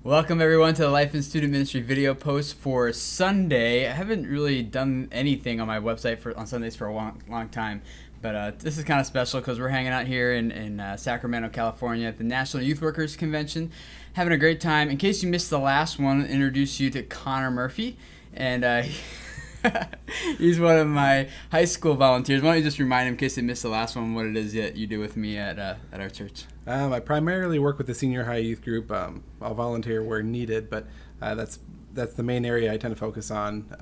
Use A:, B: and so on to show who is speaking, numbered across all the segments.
A: Welcome everyone to the Life and Student Ministry video post for Sunday. I haven't really done anything on my website on Sundays for a long time, but this is kind of special because we're hanging out here in Sacramento, California at the National Youth Workers Convention, having a great time. In case you missed the last one, I'll introduce you to Connor Murphy, and he's one of my high school volunteers. Why don't you just remind him, in case they missed the last one, what it is that you do with me at our church?
B: I primarily work with the senior high youth group. I'll volunteer where needed, but that's the main area I tend to focus on.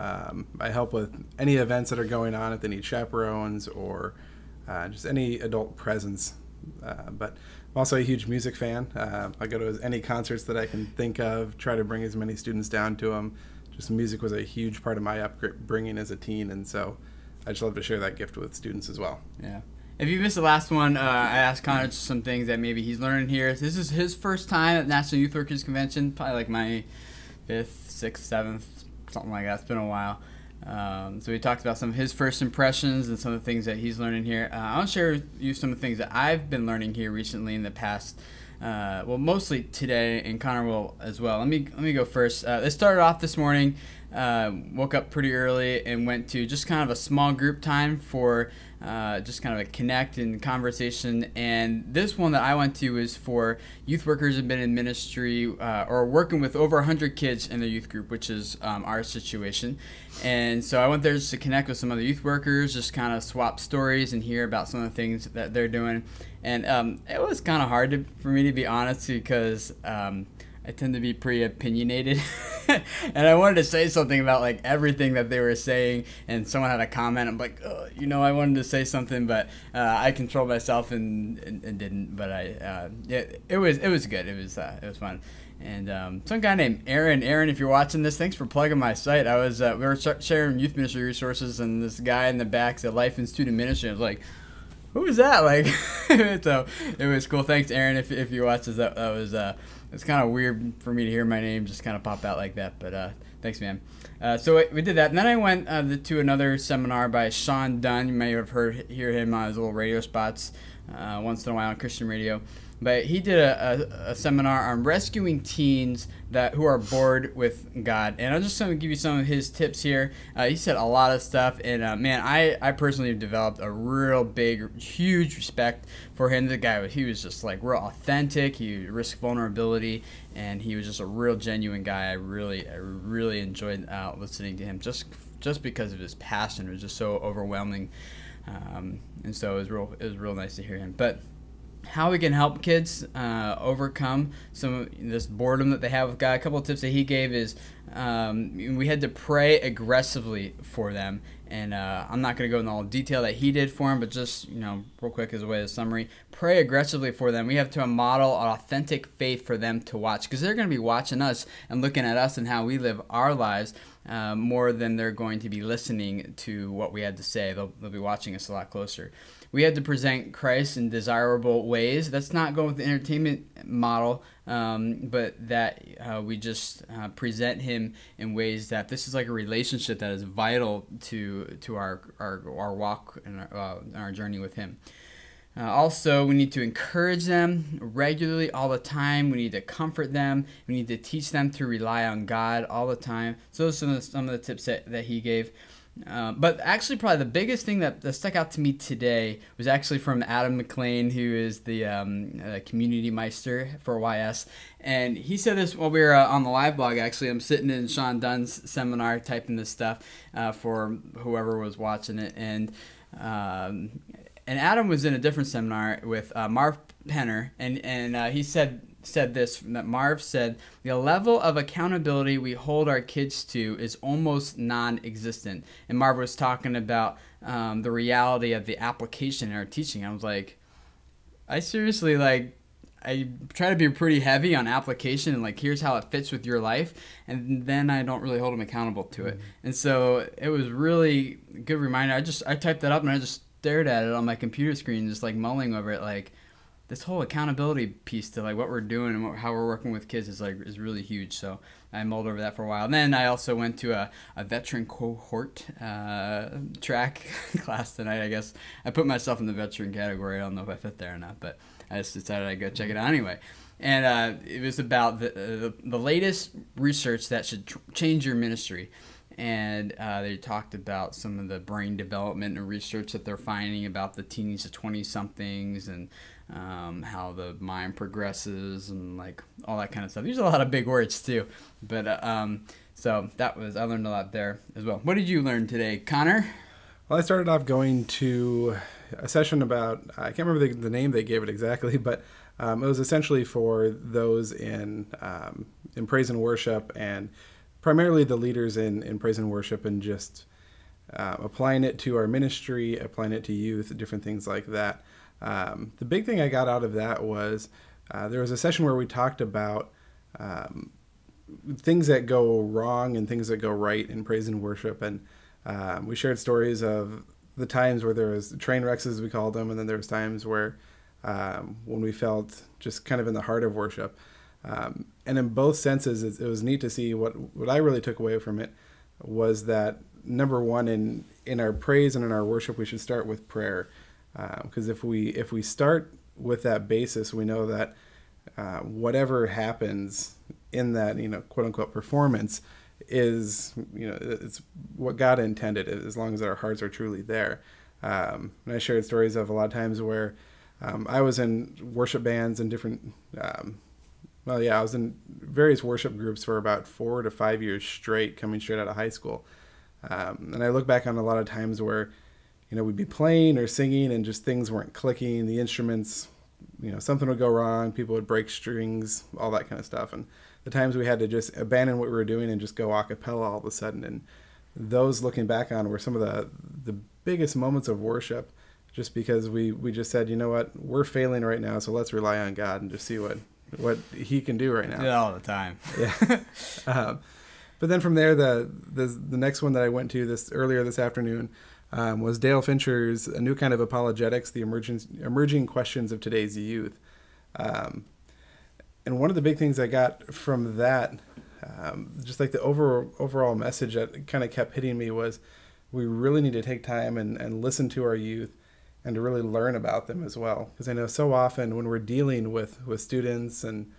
B: I help with any events that are going on if they need chaperones or just any adult presence. But I'm also a huge music fan. I go to any concerts that I can think of, try to bring as many students down to them. Just music was a huge part of my upbringing as a teen, and so I just love to share that gift with students as well.
A: Yeah. If you missed the last one, I asked Connor some things that maybe he's learning here. This is his first time at National Youth Workers Convention, probably like my 5th, 6th, 7th, something like that. It's been a while. So we talked about some of his first impressions and some of the things that he's learning here. I want to share with you some of the things that I've been learning here recently in the past. Well, mostly today, and Connor will as well. Let me go first. It started off this morning. Woke up pretty early and went to just kind of a small group time for just kind of a connect and conversation. And this one that I went to is for youth workers who have been in ministry or working with over 100 kids in the youth group, which is our situation. And so I went there just to connect with some other youth workers, just kind of swap stories and hear about some of the things that they're doing. And it was kind of hard for me, to be honest, because I tend to be pretty opinionated. And I wanted to say something about like everything that they were saying, and someone had a comment. I'm like, oh, I wanted to say something, but I controlled myself and didn't. But it was good. It was fun. And some guy named Aaron, if you're watching this, thanks for plugging my site. I was we were sharing youth ministry resources, and this guy in the back said Life and Student Ministry. I was like, who is that? Like, so it was cool. Thanks, Aaron, if you watch this. That was it's kind of weird for me to hear my name just kind of pop out like that, but thanks, man. So we did that, and then I went to another seminar by Sean Dunn. You may have hear him on his little radio spots once in a while on Christian radio. But he did a seminar on rescuing teens who are bored with God. And I'm just going to give you some of his tips here. He said a lot of stuff. And, man, I personally have developed a real big, huge respect for him. The guy, he was just, like, real authentic. He risked vulnerability. And he was just a real genuine guy. I really enjoyed listening to him just because of his passion. It was just so overwhelming. And so it was real nice to hear him. But how we can help kids overcome some of this boredom that they have with God. A couple of tips that he gave is we had to pray aggressively for them. And I'm not going to go into all the detail that he did for them, but just, real quick as a way of summary, pray aggressively for them. We have to model an authentic faith for them to watch, because they're going to be watching us and looking at us and how we live our lives more than they're going to be listening to what we had to say. They'll be watching us a lot closer. We had to present Christ in desirable ways. That's not going with the entertainment model, but that we just present him in ways that this is like a relationship that is vital to our walk and our journey with him. Also, we need to encourage them regularly, all the time. We need to comfort them. We need to teach them to rely on God all the time. So those are some of the tips that he gave. But actually, probably the biggest thing that stuck out to me today was actually from Adam McLean, who is the community meister for YS. And he said this while we were on the live blog, actually. I'm sitting in Sean Dunn's seminar typing this stuff for whoever was watching it. And Adam was in a different seminar with Marv Penner, and he said this, that Marv said, the level of accountability we hold our kids to is almost non-existent. And Marv was talking about the reality of the application in our teaching. I was like, I seriously, I try to be pretty heavy on application and here's how it fits with your life, and then I don't really hold them accountable to it. And so it was really a good reminder. I typed that up and I just stared at it on my computer screen, just mulling over it, this whole accountability piece to like what we're doing and how we're working with kids is really huge. So I mulled over that for a while. And then I also went to a veteran cohort track class tonight. I guess I put myself in the veteran category. I don't know if I fit there or not, but I just decided I'd go check it out anyway. And it was about the latest research that should change your ministry. And they talked about some of the brain development and research that they're finding about the teens to 20-somethings and how the mind progresses and like all that kind of stuff. There's a lot of big words too. But so I learned a lot there as well. What did you learn today, Connor?
B: Well, I started off going to a session about, I can't remember the name they gave it exactly, but it was essentially for those in praise and worship, and primarily the leaders in praise and worship, and just applying it to our ministry, applying it to youth, different things like that. The big thing I got out of that was there was a session where we talked about things that go wrong and things that go right in praise and worship, and we shared stories of the times where there was train wrecks, as we called them, and then there was times where when we felt just kind of in the heart of worship. And in both senses, it was neat to see what I really took away from it was that, number one, in our praise and in our worship, we should start with prayer. Because if we start with that basis, we know that whatever happens in that, quote unquote performance is, it's what God intended, as long as our hearts are truly there. And I shared stories of a lot of times where I was in worship bands and different, I was in various worship groups for about 4 to 5 years straight, coming straight out of high school. And I look back on a lot of times where, we'd be playing or singing and just things weren't clicking, the instruments, something would go wrong, people would break strings, all that kind of stuff. And the times we had to just abandon what we were doing and just go a cappella all of a sudden. And those, looking back on, were some of the biggest moments of worship, just because we just said, you know what, we're failing right now, so let's rely on God and just see what he can do right now.
A: Do that all the time.
B: Yeah. But then from there, the next one that I went to earlier this afternoon was Dale Fincher's A New Kind of Apologetics, the emerging questions of today's youth. And one of the big things I got from that, just like the overall message that kind of kept hitting me, was we really need to take time and listen to our youth and to really learn about them as well. Because I know so often when we're dealing with students and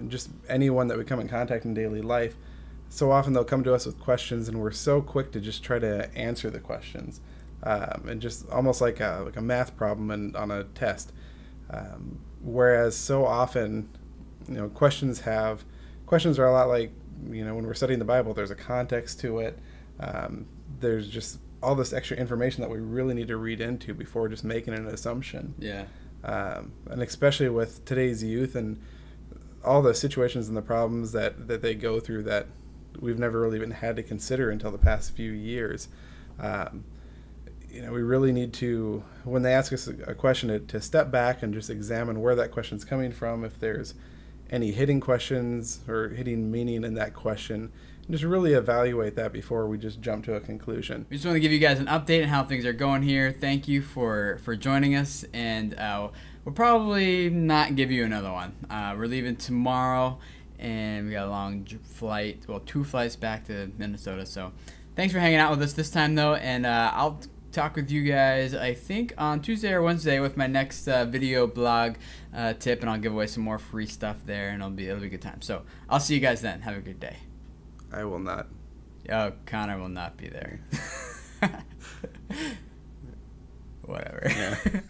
B: just anyone that we come in contact in daily life, so often they'll come to us with questions and we're so quick to just try to answer the questions. And just almost like a math problem on a test. Whereas so often, questions are a lot like, when we're studying the Bible, there's a context to it. There's just all this extra information that we really need to read into before just making an assumption.
A: Yeah.
B: And especially with today's youth and all the situations and the problems that they go through that we've never really even had to consider until the past few years. We really need to, when they ask us a question, to step back and just examine where that question's coming from, if there's any hidden questions or hidden meaning in that question, and just really evaluate that before we just jump to a conclusion.
A: We just want to give you guys an update on how things are going here. Thank you for joining us, and we'll probably not give you another one. We're leaving tomorrow, and we got a long flight, 2 flights back to Minnesota. So thanks for hanging out with us this time, though, and I'll talk with you guys, I think, on Tuesday or Wednesday with my next video blog tip, and I'll give away some more free stuff there, and it'll be a good time. So I'll see you guys then. Have a good day.
B: I will not.
A: Oh, Connor will not be there. Whatever.
B: Yeah.